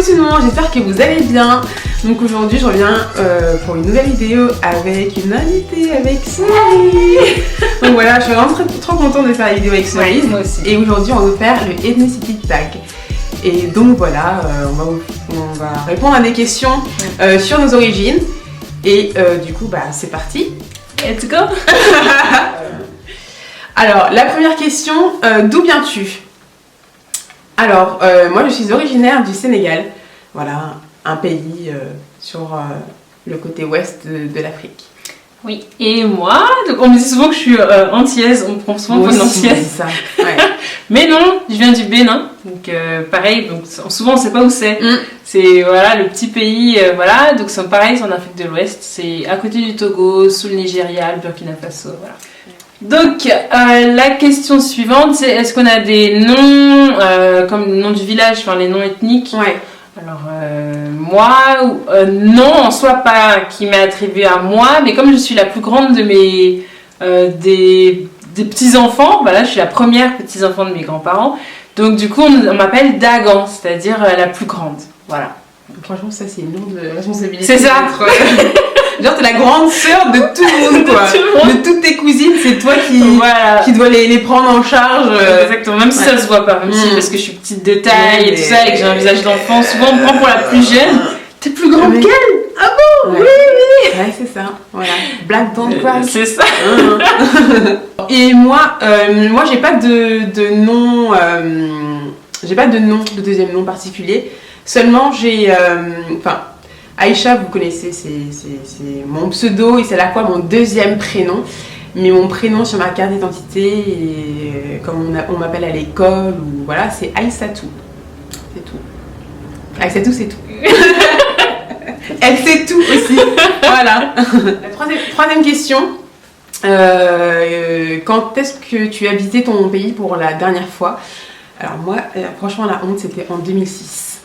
tout le monde, j'espère que vous allez bien. Donc aujourd'hui je reviens pour une nouvelle vidéo avec une invitée, avec Cerise. Donc voilà, je suis vraiment trop contente de faire la vidéo avec Cerise. Moi aussi. Et aujourd'hui on va vous faire le Ethnicity Tag. Et donc voilà, on va répondre à des questions sur nos origines. Et du coup c'est parti. Let's go. Alors la première question, d'où viens-tu? Alors, moi je suis originaire du Sénégal, voilà, un pays sur le côté ouest de l'Afrique. Oui, et moi, donc on me dit souvent que je suis antillaise, on me prend souvent pour une antillaise. C'est ça, ouais. Mais non, je viens du Bénin, donc pareil, donc souvent on sait pas où c'est. C'est voilà, le petit pays, voilà, donc c'est pareil, c'est en Afrique de l'Ouest, c'est à côté du Togo, sous le Nigeria, le Burkina Faso, voilà. Donc, la question suivante, c'est est-ce qu'on a des noms, comme le nom du village, enfin les noms ethniques? Ouais. Alors, moi, non, en soi pas qui m'est attribué à moi, mais comme je suis la plus grande de mes des petits-enfants, voilà, je suis la première petits-enfants de mes grands-parents, donc du coup on m'appelle Dagan, c'est-à-dire la plus grande, voilà. Franchement, ça c'est une lourde responsabilité. C'est ça. Genre t'es la grande sœur de tout le monde, quoi. De toutes tes cousines, c'est toi qui dois les prendre en charge. Exactement, même si ça se voit pas, même si parce que je suis petite de taille et tout ça, et que j'ai un visage d'enfant, souvent on me prend pour la plus jeune. T'es plus grande qu'elle? Ah bon? Ouais. Oui. Ouais, c'est ça, voilà. Black don't cry. C'est ça. Et moi j'ai pas de nom, j'ai pas de nom, de deuxième nom particulier. Seulement j'ai, Aïcha, vous connaissez, c'est mon pseudo et c'est à la fois mon deuxième prénom. Mais mon prénom sur ma carte d'identité, et comme on m'appelle à l'école, ou voilà, c'est Aïssatou. C'est tout. Aïssatou, c'est tout. Elle sait tout aussi. Voilà. La troisième question. Quand est-ce que tu as visité ton pays pour la dernière fois? Alors moi, franchement, la honte, c'était en 2006.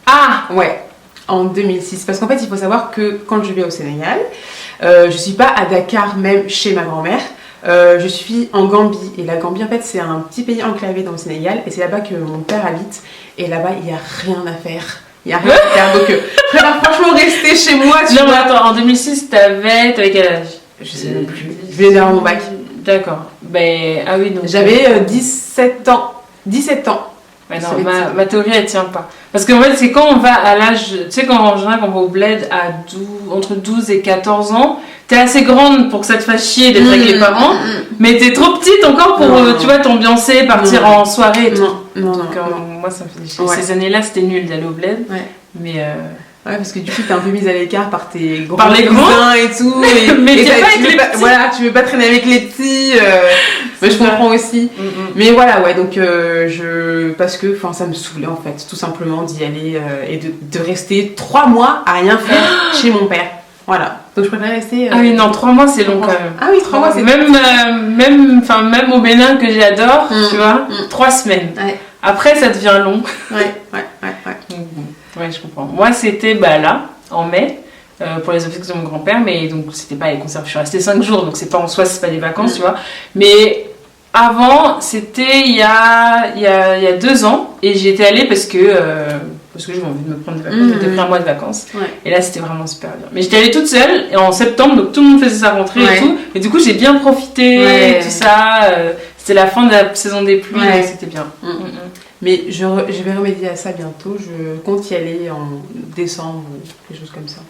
Ah ouais. En 2006, parce qu'en fait il faut savoir que quand je vais au Sénégal, je suis pas à Dakar même chez ma grand-mère, je suis en Gambie, et la Gambie en fait c'est un petit pays enclavé dans le Sénégal, et c'est là-bas que mon père habite, et là-bas il n'y a rien à faire. Il n'y a rien à faire, donc je préfère franchement rester chez moi. Non, mais attends, en 2006 t'avais quel âge? Je sais même plus, je venais d'avoir mon bac. D'accord, ben ah oui, donc j'avais 17 ans. 17 ans. Ouais, non, ma théorie elle tient pas. Parce qu'en fait, c'est quand on va à l'âge. Tu sais, quand en général, quand on va au bled à entre 12 et 14 ans, t'es assez grande pour que ça te fasse chier d'être avec les parents, mais t'es trop petite encore pour, tu vois, t'ambiancer, partir en soirée et tout. Donc, moi, ça me fait chier. Ouais. Ces années-là, c'était nul d'aller au bled. Ouais. Mais. Ouais, parce que du coup, t'es un peu mise à l'écart par tes grands cousins et tout. Mais t'es pas avec les petits. Voilà, tu veux pas traîner avec les petits. Mais je comprends aussi. Mais voilà, ouais, donc parce que ça me saoulait en fait, tout simplement d'y aller et de rester 3 mois à rien faire chez mon père. Voilà. Donc je préfère rester. Ah oui, non, 3 mois c'est long quand même. Ah oui, 3 mois c'est même au Bénin que j'adore, tu vois, 3 semaines. Ouais. Après, ça devient long. Ouais. Ouais, je comprends. Moi, c'était là, en mai, pour les obsèques de mon grand-père, mais donc c'était pas les conserves. Je suis restée 5 jours, donc c'est pas en soi, c'est pas des vacances, tu vois. Mais avant, c'était il y a 2 ans, et j'y étais allée parce que j'avais envie de me prendre des vacances. J'étais pris un mois de vacances, et là c'était vraiment super bien. Mais j'étais allée toute seule, et en septembre, donc tout le monde faisait sa rentrée et tout, et du coup j'ai bien profité, tout ça. C'était la fin de la saison des pluies, donc c'était bien. Mais je vais remédier à ça bientôt. Je compte y aller en décembre ou quelque chose comme ça.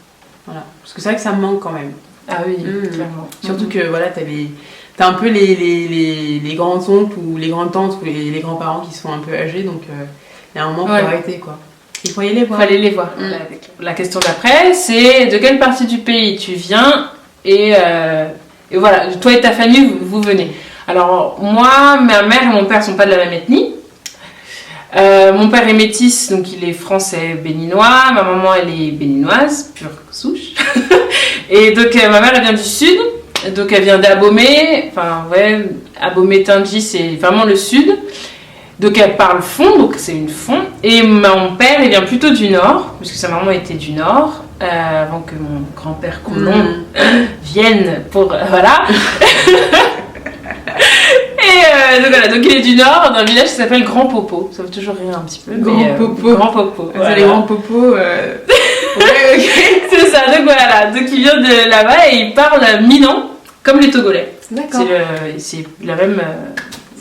Voilà. Parce que c'est vrai que ça me manque quand même. Ah oui, clairement. Surtout que voilà, t'as un peu les grands-oncles ou les grandes-tantes ou les grands-parents qui sont un peu âgés. Donc il y a un moment, il faut arrêter quoi. Il faut y aller voir. Il faut aller les voir. La question d'après, c'est de quelle partie du pays tu viens et voilà, toi et ta famille, vous venez. Alors moi, ma mère et mon père sont pas de la même ethnie. Mon père est métis, donc il est français béninois. Ma maman, elle est béninoise, pure souche. Et donc ma mère, elle vient du sud. Donc elle vient d'Abomey. Enfin ouais, Abomey-Tindji, c'est vraiment le sud. Donc elle parle fon, donc c'est une fon. Et mon père, il vient plutôt du nord, parce que sa maman était du nord. Avant que mon grand-père colon vienne pour... voilà. donc voilà, donc il est du Nord, dans un village qui s'appelle Grand Popo. Ça veut toujours rire un petit peu. Grand Popo. Voilà. C'est les grands popos. Ouais, ok. C'est ça, donc voilà. Donc il vient de là-bas et il parle Minnan, comme les Togolais. D'accord. C'est la même.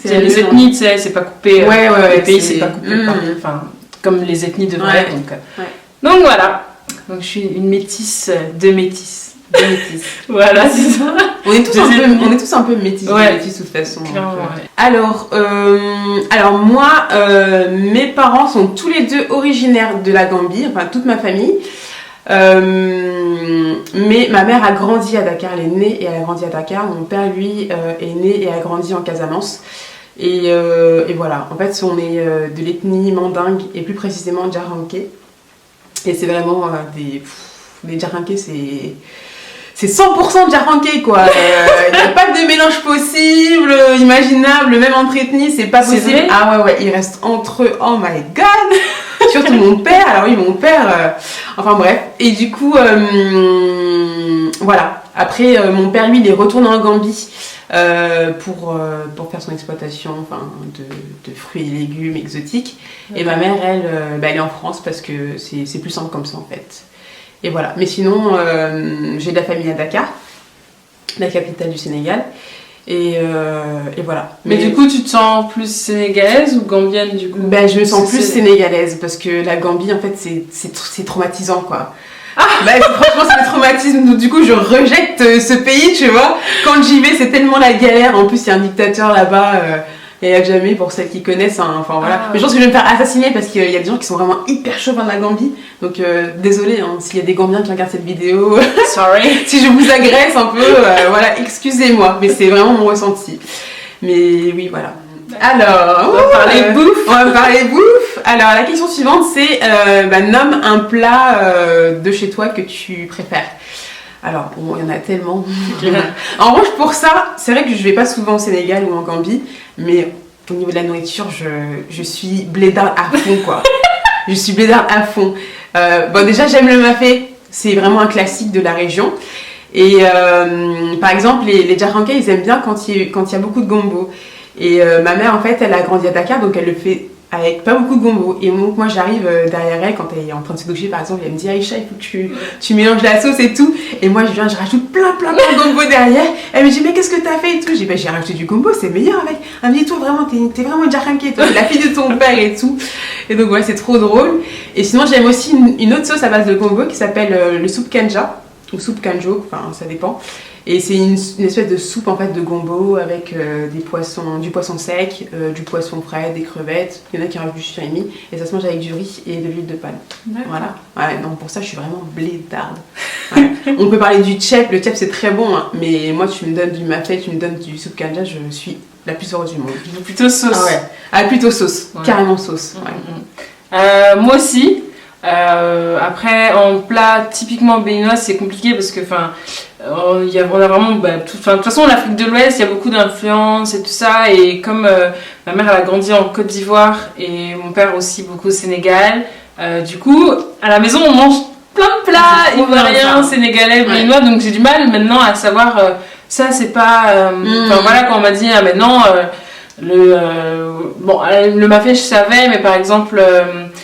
C'est les ethnies, tu sais, c'est pas coupé. Ouais, les pays, c'est pas coupé. Enfin, comme les ethnies devraient. Ouais. Donc voilà. Donc je suis une métisse de métis. Voilà, c'est ça. On est tous un peu métis, métis de toute façon. Clairement, Alors moi, mes parents sont tous les deux originaires de la Gambie, enfin toute ma famille. Mais ma mère a grandi à Dakar, elle est née et elle a grandi à Dakar. Mon père, lui, est né et a grandi en Casamance. Et voilà, en fait, on est de l'ethnie mandingue et plus précisément djaranké. Et c'est vraiment des djaranké, c'est 100% djaranké quoi. Il n'y a pas de mélange possible, imaginable, même entre ethnies, c'est pas possible. Vrai? Ah ouais, ils restent entre eux, oh my god. Surtout mon père, alors oui, mon père, enfin bref. Et du coup, voilà. Après, mon père, lui, il est retourné en Gambie pour faire son exploitation de fruits et légumes exotiques. Okay. Et ma mère, elle est en France parce que c'est plus simple comme ça en fait. Et voilà. Mais sinon, j'ai de la famille à Dakar, la capitale du Sénégal. Et voilà. Mais du coup, tu te sens plus sénégalaise ou gambienne du coup? Je me sens plus sénégalaise parce que la Gambie, en fait, c'est traumatisant quoi. Franchement, c'est le traumatisme. Donc, du coup, je rejette ce pays, tu vois. Quand j'y vais, c'est tellement la galère. En plus, il y a un dictateur là-bas. Et à jamais pour celles qui connaissent, hein, enfin voilà. Mais je pense que je vais me faire assassiner parce qu'il y a des gens qui sont vraiment hyper chauds dans la Gambie. Donc désolé hein, s'il y a des Gambiens qui regardent cette vidéo. Sorry. Si je vous agresse un peu, voilà, excusez-moi. Mais c'est vraiment mon ressenti. Mais oui, voilà. Alors, on va parler bouffe. On va parler bouffe. Alors la question suivante c'est nomme un plat de chez toi que tu préfères. Alors, bon, il y en a tellement. En revanche, pour ça, c'est vrai que je vais pas souvent au Sénégal ou en Gambie, mais au niveau de la nourriture, je suis blédarde à fond, quoi. Je suis blédarde à fond. Déjà, j'aime le mafé. C'est vraiment un classique de la région. Et par exemple, les Djaranké, ils aiment bien quand il y a beaucoup de gombo. Et ma mère, en fait, elle a grandi à Dakar, donc elle le fait avec pas beaucoup de gombo. Et donc moi j'arrive derrière elle quand elle est en train de se doucher par exemple, elle me dit Aïcha, il faut que tu mélanges la sauce et tout. Et moi je rajoute plein de gombo derrière. Elle me dit mais qu'est-ce que t'as fait et tout. J'ai dit j'ai rajouté du gombo, c'est meilleur avec. Elle me dit toi vraiment t'es vraiment djaranké, toi t'es la fille de ton père et tout. Et donc ouais c'est trop drôle. Et sinon j'aime aussi une autre sauce à base de gombo qui s'appelle le soupe kanja ou soupe kanjo, enfin ça dépend. Et c'est une espèce de soupe en fait de gombo avec du poisson sec, du poisson frais, des crevettes. Il y en a qui rajoutent du surimi et ça se mange avec du riz et de l'huile de palme. Voilà. Ouais, donc pour ça je suis vraiment blédarde. Ouais. On peut parler du tchèp. Le tchèp c'est très bon, hein, mais moi tu me donnes du mafé, tu me donnes du soupe kanja, je suis la plus heureuse du monde. Plutôt sauce. Ah ouais. Ah plutôt sauce, carrément sauce. Ouais. Moi aussi. Après en plat typiquement béninois c'est compliqué parce que on a vraiment de toute façon l'Afrique de l'Ouest il y a beaucoup d'influences et tout ça et comme ma mère elle a grandi en Côte d'Ivoire et mon père aussi beaucoup au Sénégal, du coup à la maison on mange plein de plats ivoiriens, sénégalais, béninois, donc j'ai du mal maintenant à savoir ça c'est pas voilà quand on m'a dit maintenant le mafé je savais mais par exemple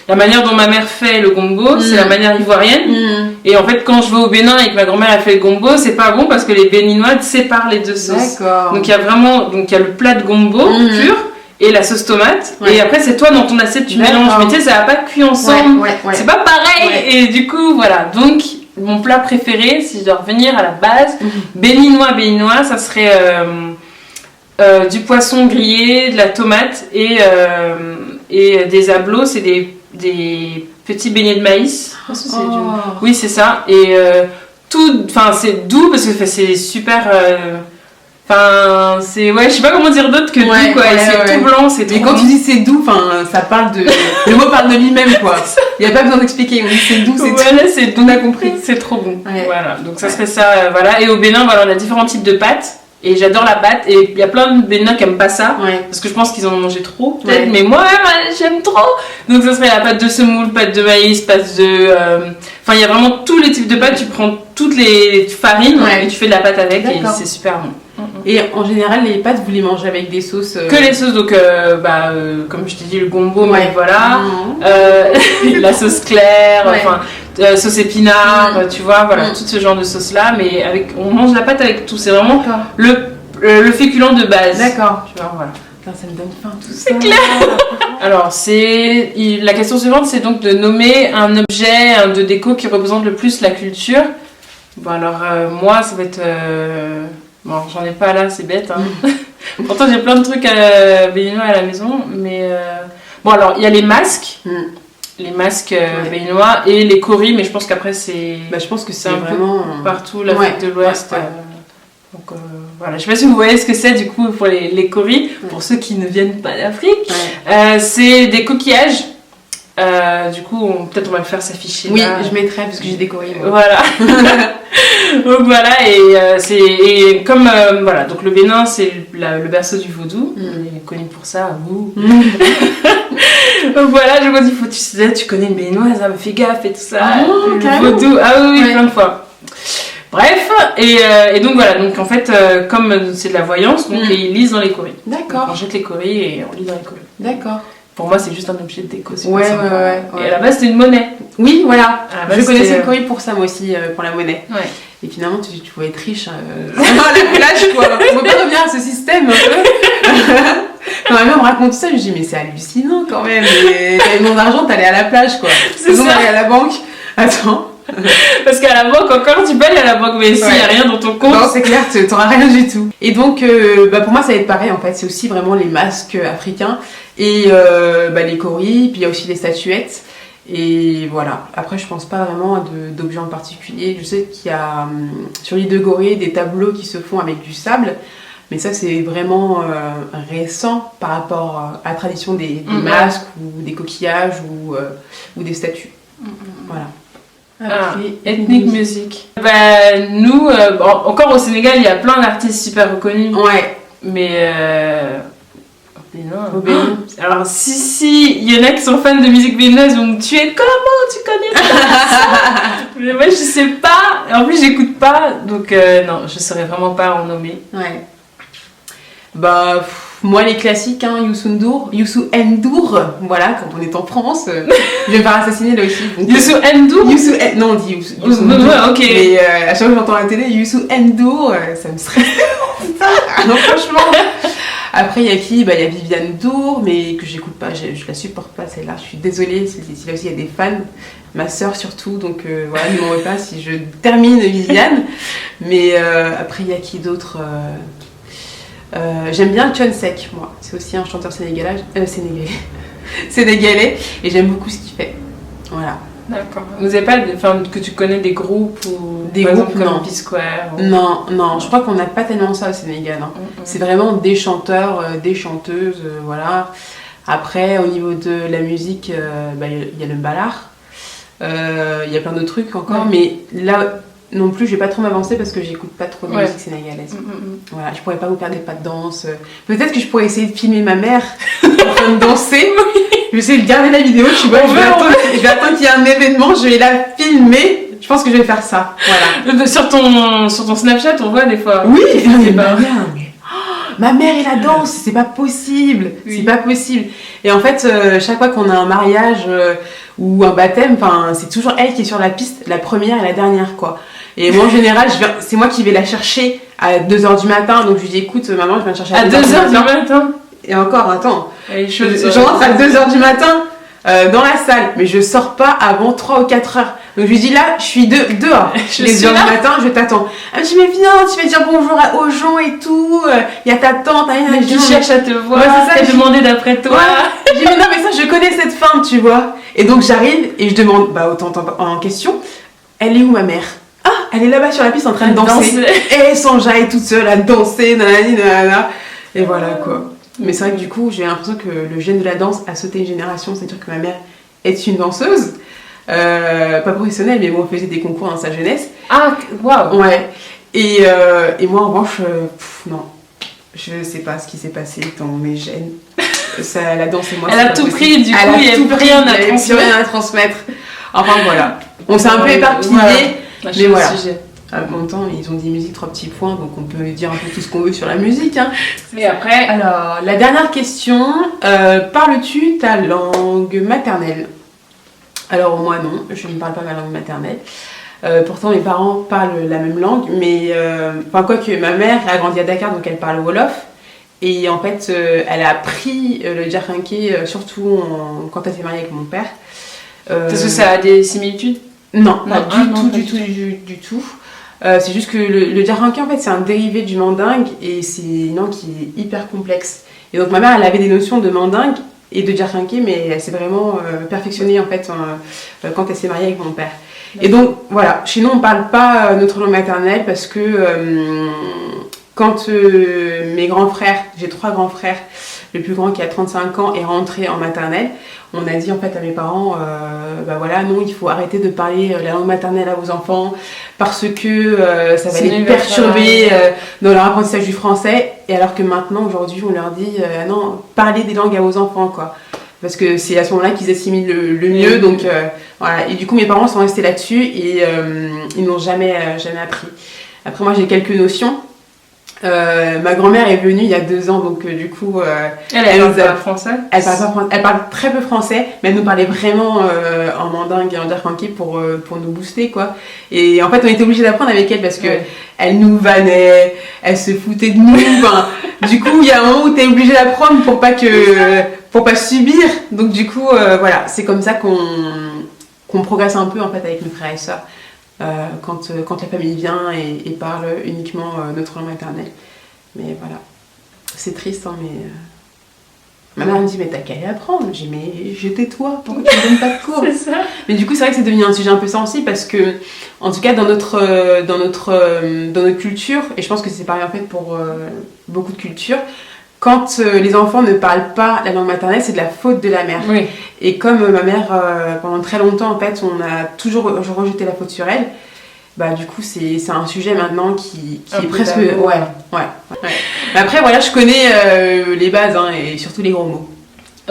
la manière dont ma mère fait le gombo c'est la manière ivoirienne et en fait quand je vais au Bénin et que ma grand-mère a fait le gombo c'est pas bon parce que les béninois séparent les deux sauces. D'accord. Donc il y a le plat de gombo pur et la sauce tomate et après c'est toi dans ton assiette tu mélanges mais tu sais ça va pas cuit ensemble, c'est pas pareil et du coup voilà donc mon plat préféré si je dois revenir à la base béninois ça serait du poisson grillé, de la tomate et des ablos, c'est des petits beignets de maïs. Oui, c'est ça. Et c'est doux parce que c'est super. Je sais pas comment dire d'autre que doux quoi. C'est tout blanc, c'est trop. Et quand tu dis c'est doux, ça parle de. Le mot parle de lui-même quoi. Il n'y a pas besoin d'expliquer. On dit c'est doux, c'est voilà, c'est doux. On a compris. C'est trop bon. Ouais. Voilà. Donc ça serait ça. Voilà. Et au Bénin, voilà, on a différents types de pâtes. Et j'adore la pâte et il y a plein de Béninois qui aiment pas ça parce que je pense qu'ils en ont mangé trop peut-être mais moi j'aime trop donc ça serait la pâte de semoule, pâte de maïs, pâte de il y a vraiment tous les types de pâtes, tu prends toutes les farines et tu fais de la pâte avec et c'est super bon. Et en général, les pâtes, vous les mangez avec des sauces. Que les sauces, donc comme je t'ai dit, le gombo, Ouais. mais voilà. La sauce claire, enfin, sauce épinard, tu vois, voilà, tout ce genre de sauce-là. Mais on mange la pâte avec tout. C'est vraiment le féculent de base. D'accord. Tu vois, voilà. Putain, ça me donne faim tout ça. C'est clair. Alors, la question suivante, c'est donc de nommer un objet de déco qui représente le plus la culture. Bon, alors, moi, ça va être... Bon, j'en ai pas là, c'est bête. Hein. Pourtant, j'ai plein de trucs béninois à la maison. Mais bon, alors, il y a les masques. Les masques béninois et les coris, mais je pense qu'après, c'est... Bah, je pense que c'est un vraiment... peu partout, l'Afrique de l'Ouest. Ouais. Donc, voilà. Je sais pas si vous voyez ce que c'est, du coup, pour les coris. Pour ceux qui ne viennent pas d'Afrique. C'est des coquillages. Du coup, peut-être on va le faire s'afficher. Oui, là. je mettrai parce que j'ai décoré. Moi. Voilà. Donc voilà, et comme voilà, donc le Bénin c'est le berceau du vaudou, on est connu pour ça. Donc voilà, je me dis, tu connais une béninoise, ça me fait gaffe et tout ça. Le vaudou, oui, plein de fois. Bref, et donc voilà, donc en fait, comme c'est de la voyance, donc ils lisent dans les coris. D'accord. Donc, on jette les coris et on lit dans les coris. D'accord. Pour moi, c'est juste un objet de déco. Ouais. Et à la base, c'était une monnaie. Oui, voilà. Base, je connaissais le coris pour ça, moi aussi, pour la monnaie. Ouais. Et finalement, tu pouvais être riche. La plage, quoi. On peut pas revenir à ce système, un peu. Quand ma mère me raconte ça, je me dis, mais c'est hallucinant quand même. T'avais mon argent, t'allais à la plage, quoi. C'est ça. T'allais à la banque. Attends. Parce qu'à la banque, encore, tu peux aller à la banque, mais s'il n'y a rien dans ton compte. Non, c'est clair, t'auras rien du tout. Et donc, pour moi, ça va être pareil, en fait. C'est aussi vraiment les masques africains et les coris, puis il y a aussi les statuettes. Et voilà. Après, je pense pas vraiment à d'objets en particulier. Je sais qu'il y a sur l'île de Gorée des tableaux qui se font avec du sable. Mais ça, c'est vraiment récent par rapport à la tradition des masques ou des coquillages ou des statues. Voilà. Ethnic music. Nous, encore au Sénégal, il y a plein d'artistes super reconnus. Ouais. Mais non. Alors si il y en a qui sont fans de musique béninoise, vont me tuer. Comment tu connais ça? Mais moi je sais pas. En plus j'écoute pas, donc non, je saurais vraiment pas en nommer. Ouais. Moi les classiques, Youssou N'Dour, voilà, quand on est en France, je vais me faire assassiner là aussi. Youssou N'Dour? Non, on dit Youssou N'Dour. Ouais, ok. Mais à chaque fois que j'entends la télé, Youssou N'Dour, ça me stresse. Non, franchement. Après, il y a qui? Il y a Viviane Dour, mais que j'écoute pas, je la supporte pas celle-là, je suis désolée, là aussi il y a des fans, ma sœur surtout, donc voilà, ne m'en veux pas si je termine Viviane. Mais après, il y a qui d'autre? J'aime bien Thione Seck, moi, c'est aussi un chanteur sénégalais, et j'aime beaucoup ce qu'il fait. Voilà. D'accord. Vous n'avez pas, que tu connais des groupes ou des par groupes exemple, comme non. P-Square ou... Non, je crois qu'on n'a pas tellement ça au Sénégal. C'est vraiment des chanteurs, des chanteuses, voilà. Après, au niveau de la musique, y a le ballard, il y a plein d'autres trucs encore, mais là non plus, je vais pas trop m'avancer parce que j'écoute pas trop de musique sénégalaise. Voilà, je pourrais pas vous faire des pas de danse. Peut-être que je pourrais essayer de filmer ma mère en train de danser. Je vais essayer de garder la vidéo, tu vois. Je vais attendre qu'il y ait un événement, je vais la filmer. Je pense que je vais faire ça. Voilà. Sur ton Snapchat, on voit des fois. Oui, ma mère et la danse, c'est pas possible. Oui. C'est pas possible. Et en fait, chaque fois qu'on a un mariage ou un baptême, c'est toujours elle qui est sur la piste, la première et la dernière, quoi. Et moi, en général, c'est moi qui vais la chercher à 2h du matin. Donc, je lui dis, écoute, maman, je viens te chercher à 2h du matin. Et encore, attends. Je rentre à 2h du matin dans la salle, mais je sors pas avant 3 ou 4 heures. Donc, je lui dis, là, je suis dehors. Les heures du matin, je t'attends. Elle me dit, mais viens, tu vas dire bonjour aux gens et tout. Il y a ta tante. Qui cherche à te voir. Ouais, c'est demandé d'après toi. Ouais. Je dis, mais non, mais ça, je connais cette femme, tu vois. Et donc, j'arrive et je demande au tante en question, elle est où ma mère? Ah, elle est là-bas sur la piste en train de danser. Et elle s'enjaille toute seule à danser, nanana. Et voilà, quoi. Mais c'est vrai que du coup, j'ai l'impression que le gène de la danse a sauté une génération. C'est-à-dire que ma mère est une danseuse. Pas professionnelle, mais bon, elle faisait des concours dans sa jeunesse. Ah, waouh! Ouais. Et moi, en revanche, non. Je sais pas ce qui s'est passé dans mes gènes. La danse et moi, elle a tout pris, du coup, il n'y a plus rien à transmettre. Enfin, voilà. On s'est un peu éparpillé. Voilà. Mais voilà. En même temps, ils ont des musiques 3 petits points, donc on peut dire un peu tout ce qu'on veut sur la musique. Hein. Et après, Alors, la dernière question, parles-tu ta langue maternelle? Alors moi non, je ne parle pas ma langue maternelle. Pourtant mes parents parlent la même langue, mais quoique ma mère a grandi à Dakar, donc elle parle Wolof. Et en fait, elle a appris le djarkinké, surtout quand elle s'est mariée avec mon père. parce que ça a des similitudes? Non, Non, du tout. C'est juste que le djarkinké, en fait, c'est un dérivé du mandingue et c'est une langue qui est hyper complexe. Et donc ma mère, elle avait des notions de mandingue et de djarkinké, mais elle s'est vraiment perfectionnée en fait quand elle s'est mariée avec mon père. Et donc voilà, chez nous on parle pas notre langue maternelle parce que quand mes grands frères, j'ai 3 grands frères, le plus grand qui a 35 ans est rentré en maternelle, on a dit en fait à mes parents, voilà, non, il faut arrêter de parler la langue maternelle à vos enfants parce que ça va les perturber dans leur apprentissage du français. Et alors que maintenant, aujourd'hui, on leur dit, non, parlez des langues à vos enfants, quoi. Parce que c'est à ce moment-là qu'ils assimilent le mieux. Donc voilà. Et du coup, mes parents sont restés là-dessus et ils n'ont jamais appris. Après, moi, j'ai quelques notions. Ma grand-mère est venue il y a 2 ans, donc du coup, Elle parle français. Elle parle très peu français, mais elle nous parlait vraiment en mandingue et en djarkinké pour nous booster, quoi. Et en fait, on était obligés d'apprendre avec elle parce que elle nous vannait, elle se foutait de nous. Enfin, du coup, il y a un moment où t'es obligé d'apprendre pour pas subir. Donc du coup, voilà, c'est comme ça qu'on progresse un peu en fait avec mes frères et sœurs. Quand la famille vient et parle uniquement notre langue maternelle. Mais voilà, c'est triste, hein, mais... Ma mère me dit, mais t'as qu'à y apprendre. J'ai dit, mais je tais-toi, pourquoi tu me donnes pas de cours? C'est ça. Mais du coup, c'est vrai que c'est devenu un sujet un peu sensible parce que, en tout cas, dans notre culture, et je pense que c'est pareil en fait pour beaucoup de cultures, quand les enfants ne parlent pas la langue maternelle, c'est de la faute de la mère. Oui. Et comme ma mère, pendant très longtemps, en fait, on a toujours rejeté la faute sur elle, bah du coup, c'est un sujet maintenant qui est presque... Ouais. Mais après, voilà, je connais les bases, hein, et surtout les gros mots.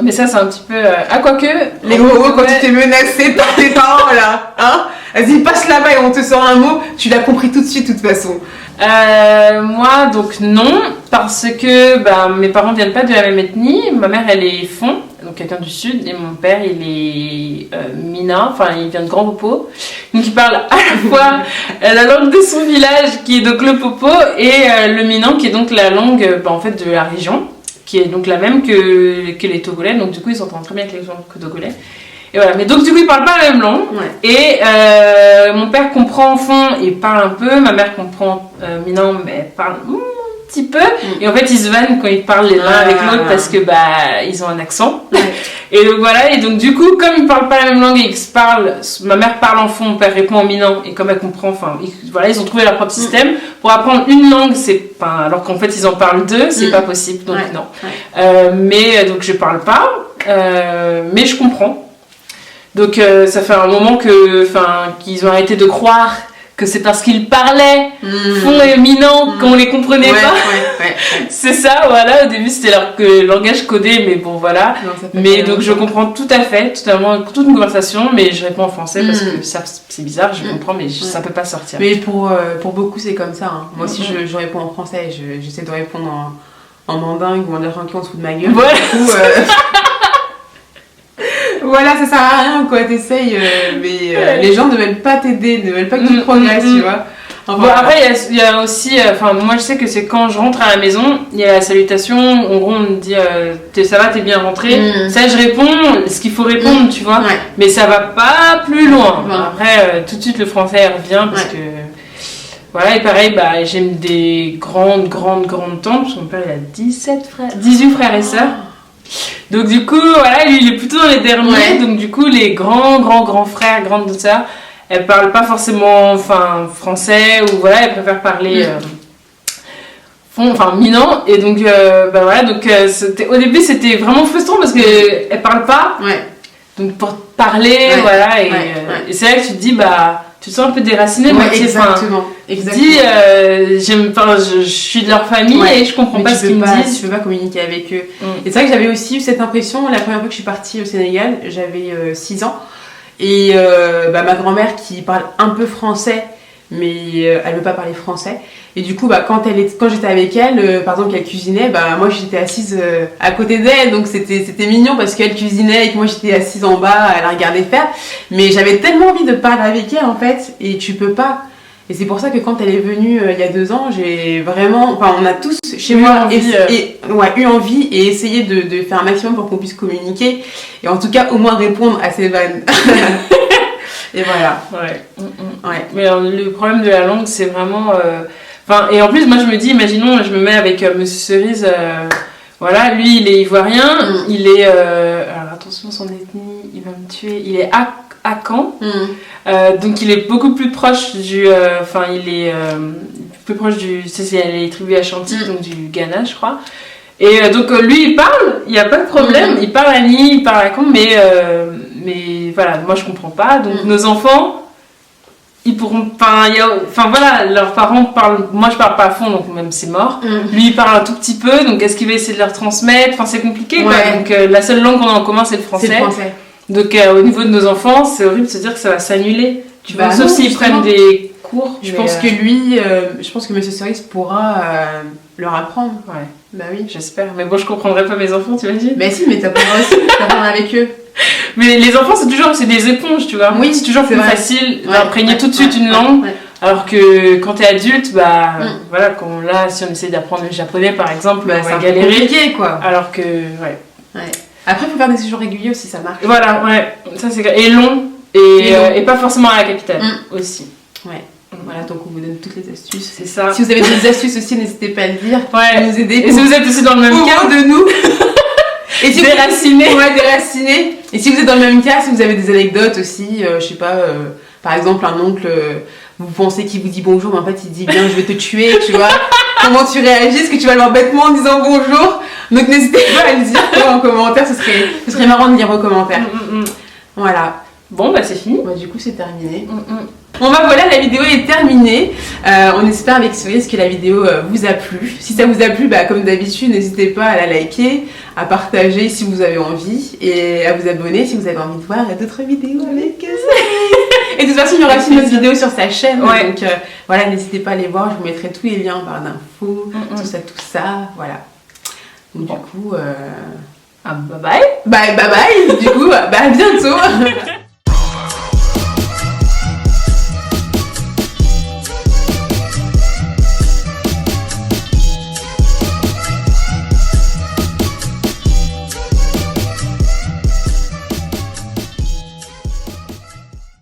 Mais ça, c'est un petit peu... quoique... Les gros mots, quand tu t'es menacé par tes parents, là, hein? Vas-y, passe là-bas et on te sort un mot, tu l'as compris tout de suite, de toute façon. Moi, donc non, parce que mes parents viennent pas de la même ethnie. Ma mère, elle est Fon, donc quelqu'un du sud, et mon père, il est Mina, enfin, il vient de Grand Popo. Donc, il parle à la fois la langue de son village, qui est donc le Popo, et le Minan, qui est donc la langue, en fait, de la région, qui est donc la même que les Togolais. Donc, du coup, ils s'entendent très bien avec les gens Togolais. Et voilà, mais donc du coup ils parlent pas la même langue. Ouais. Et mon père comprend Fon et parle un peu, ma mère comprend Minan mais elle parle un petit peu. Et en fait ils se vannent quand ils parlent les l'un avec l'autre parce que ils ont un accent. Ouais. Et donc voilà, et donc du coup comme ils parlent pas la même langue et qu'ils se parlent, ma mère parle en Fon, mon père répond en Minan et comme elle comprend, ils ont trouvé leur propre système. Pour apprendre une langue, alors qu'en fait ils en parlent 2, c'est pas possible, donc non. Ouais. Mais donc je parle pas, mais je comprends. Donc ça fait un moment qu'ils ont arrêté de croire que c'est parce qu'ils parlaient Fon et Minan qu'on les comprenait pas. Ouais. C'est ça, voilà. Au début c'était leur langage codé, mais bon voilà. Non, mais donc je comprends tout à fait, totalement toute une conversation, mais je réponds en français parce que ça c'est bizarre, je comprends, mais ça peut pas sortir. Mais pour beaucoup c'est comme ça. Hein. Moi aussi je réponds en français, j'essaie de dépendre en mandingue ou en djarkinké en dessous de ma gueule. Voilà. Du coup, voilà, ça sert à rien, quoi, t'essayes, mais les gens ne veulent pas t'aider, ne veulent pas que tu progresses, tu vois. Enfin, bon, après, il y a aussi, moi je sais que c'est quand je rentre à la maison, il y a la salutation, en gros on me dit ça va, t'es bien rentré. Ça je réponds ce qu'il faut répondre, tu vois, mais ça va pas plus loin. Après, tout de suite le français revient parce que. Voilà, et pareil, j'aime des grandes tantes, parce que mon père il a 18 frères et sœurs. Donc du coup, voilà, lui il est plutôt dans les derniers, donc du coup les grands frères, grandes sœurs, elles parlent pas forcément français, ou voilà, elles préfèrent parler Minan, et donc voilà, donc au début c'était vraiment frustrant parce que elles parlent pas, donc pour parler, voilà, et c'est là que tu te dis, tu te sens un peu déraciné, exactement. Tu te dis, je suis de leur famille et je comprends pas ce qu'ils me disent. Tu peux pas communiquer avec eux. Et c'est vrai que j'avais aussi eu cette impression, la première fois que je suis partie au Sénégal, j'avais 6 ans, et ma grand-mère qui parle un peu français, mais elle veut pas parler français. Et du coup, quand j'étais avec elle, par exemple, qu'elle cuisinait, moi j'étais assise à côté d'elle, donc c'était mignon parce qu'elle cuisinait et que moi j'étais assise en bas, elle la regardait faire. Mais j'avais tellement envie de parler avec elle en fait, et tu peux pas. Et c'est pour ça que quand elle est venue il y a 2 ans, j'ai vraiment, on a tous chez moi eu envie et essayé de faire un maximum pour qu'on puisse communiquer et en tout cas au moins répondre à ces vannes. Et voilà. Ouais. Ouais. Mais alors, le problème de la langue, c'est vraiment. Et en plus, moi je me dis, imaginons, je me mets avec Monsieur Cerise, voilà, lui il est ivoirien, il est. Alors attention, son ethnie, il va me tuer, il est à Caen. Donc il est beaucoup plus proche du. Il est plus proche du. C'est les tribus Ashanti, donc du Ghana, je crois. Et donc lui il parle, il n'y a pas de problème, il parle à Ni, il parle à Caen, mais voilà, moi je comprends pas. Donc nos enfants, ils pourront. Voilà, leurs parents parlent. Moi je parle pas à fond, donc même c'est mort. Lui il parle un tout petit peu, donc est-ce qu'il va essayer de leur transmettre? Enfin c'est compliqué quoi. Donc la seule langue qu'on a en commun c'est le français. C'est le français. Donc au niveau de nos enfants, c'est horrible de se dire que ça va s'annuler. Tu vois, sauf s'ils prennent des cours. Je pense que Monsieur Cerise pourra leur apprendre. Ouais. Bah oui. J'espère. Mais bon, je comprendrai pas mes enfants, tu imagines? Bah si, mais t'as pas aussi d'apprendre avec eux. Mais les enfants, c'est des éponges, tu vois. Oui, c'est toujours plus facile d'imprégner tout de suite une langue. Ouais. Alors que quand t'es adulte, voilà, si on essaie d'apprendre le japonais par exemple, on va galérer. C'est compliqué quoi. Alors que, Après, il faut faire des séjours réguliers aussi, ça marche. Voilà, ça c'est et long, et pas forcément à la capitale aussi. Ouais. Voilà, donc on vous donne toutes les astuces. C'est ça. Si vous avez des astuces aussi, n'hésitez pas à le dire pour nous aider. Et si vous êtes aussi dans le même cas de nous. Et si déraciné. Déraciné. Et si vous êtes dans le même cas, si vous avez des anecdotes aussi, je sais pas, par exemple un oncle, vous pensez qu'il vous dit bonjour, mais en fait il dit bien je vais te tuer, tu vois. Comment tu réagis? Est-ce que tu vas le voir bêtement en disant bonjour? Donc n'hésitez pas à le dire en commentaire, ce serait marrant de lire vos commentaires. Voilà. Bon c'est fini. Du coup c'est terminé. Bon voilà, la vidéo est terminée. On espère avec Cerise que la vidéo vous a plu. Si ça vous a plu, comme d'habitude, n'hésitez pas à la liker, à partager si vous avez envie et à vous abonner si vous avez envie de voir d'autres vidéos avec Cerise. Et de toute façon, il y aura aussi une autre vidéo sur sa chaîne. Donc voilà, n'hésitez pas à les voir. Je vous mettrai tous les liens en barre d'infos, tout ça. Voilà. Donc du coup, bye bye. Bye. Du coup, à bientôt.